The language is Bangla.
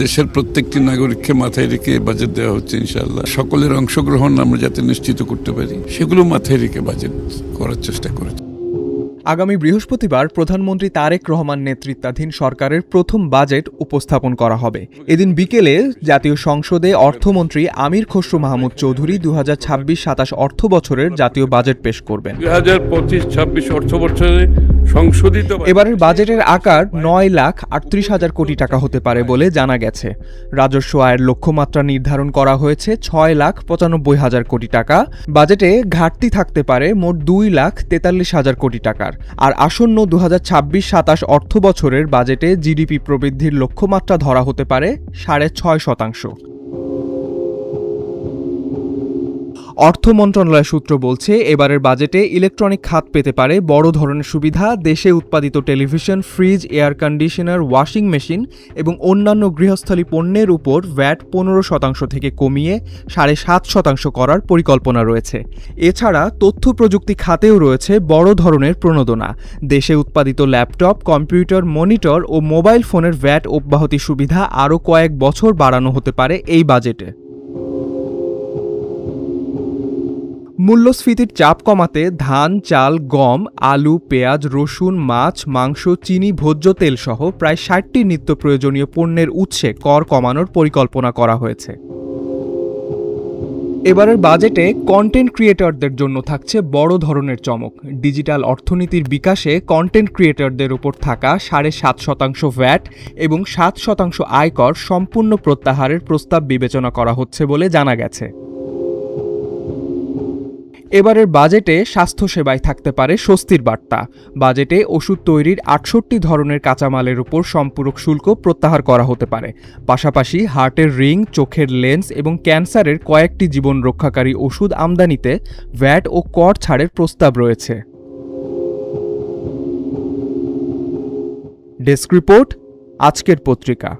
দেশের প্রত্যেকটি নাগরিককে মাথায় রেখে বাজেট দেওয়া হচ্ছে ইনশাআল্লাহ। সকলের অংশগ্রহণ আমরা যাতে নিশ্চিত করতে পারি সেগুলো মাথায় রেখে বাজেট করার চেষ্টা করেছি। আগামী বৃহস্পতিবার প্রধানমন্ত্রী তারেক রহমান নেতৃত্বাধীন সরকারের প্রথম বাজেট উপস্থাপন করা হবে। এদিন বিকেলে জাতীয় সংসদে অর্থমন্ত্রী আমির খসরু মাহমুদ চৌধুরী 2026-27 অর্থ বছরের জাতীয় বাজেট পেশ করবেন। 2025-26 অর্থ বছরে সংশোধিত এবারের বাজেটের আকার 9,38,000 কোটি টাকা হতে পারে বলে জানা গেছে। রাজস্ব আয়ের লক্ষ্যমাত্রা নির্ধারণ করা হয়েছে 6,95,000 কোটি টাকা। বাজেটে ঘাটতি থাকতে পারে মোট 2,43,000 কোটি টাকার। আর আসন্ন 2026-27 অর্থ বছরের বাজেটে জিডিপি প্রবৃদ্ধির লক্ষ্যমাত্রা ধরা হতে পারে 6.5%। অর্থ মন্ত্রণালয় সূত্র বলছে, এবারের বাজেটে ইলেকট্রনিক খাত পেতে পারে বড় ধরনের সুবিধা। দেশে উৎপাদিত television, fridge, air conditioner, washing machine এবং অন্যান্য গৃহস্থলী পণ্যের উপর ভ্যাট 15% থেকে কমিয়ে 7.5% করার পরিকল্পনা রয়েছে। এছাড়া তথ্য প্রযুক্তি খাতেও রয়েছে বড় ধরনের প্রণোদনা। দেশে উৎপাদিত ল্যাপটপ, কম্পিউটার, মনিটর ও মোবাইল ফোনের ভ্যাট অব্যাহতি সুবিধা আরও কয়েক বছর বাড়ানো হতে পারে এই বাজেটে। মূল্যস্ফীতির চাপ কমাতে ধান, চাল, গম, আলু, পেঁয়াজ, রসুন, মাছ, মাংস, চিনি, ভোজ্য তেল সহ প্রায় 60টি নিত্য প্রয়োজনীয় পণ্যের উৎসে কর কমানোর পরিকল্পনা করা হয়েছে। এবারের বাজেটে কন্টেন্ট ক্রিয়েটরদের জন্য থাকছে বড় ধরনের চমক। ডিজিটাল অর্থনীতির বিকাশে কন্টেন্ট ক্রিয়েটরদের উপর থাকা 7.5% ভ্যাট এবং 7% আয়কর সম্পূর্ণ প্রত্যাহারের প্রস্তাব বিবেচনা করা হচ্ছে বলে জানা গেছে। এবারের বাজেটে স্বাস্থ্যসেবায় থাকতে পারে স্বস্তির বার্তা। বাজেটে ওষুধ তৈরির 68 ধরনের কাঁচামালের উপর সম্পূরক শুল্ক প্রত্যাহার করা হতে পারে। পাশাপাশি হার্টের রিং, চোখের লেন্স এবং ক্যান্সারের কয়েকটি জীবন রক্ষাকারী ওষুধ আমদানিতে ভ্যাট ও কর ছাড়ের প্রস্তাব রয়েছে। ডেস্ক রিপোর্ট, আজকের পত্রিকা।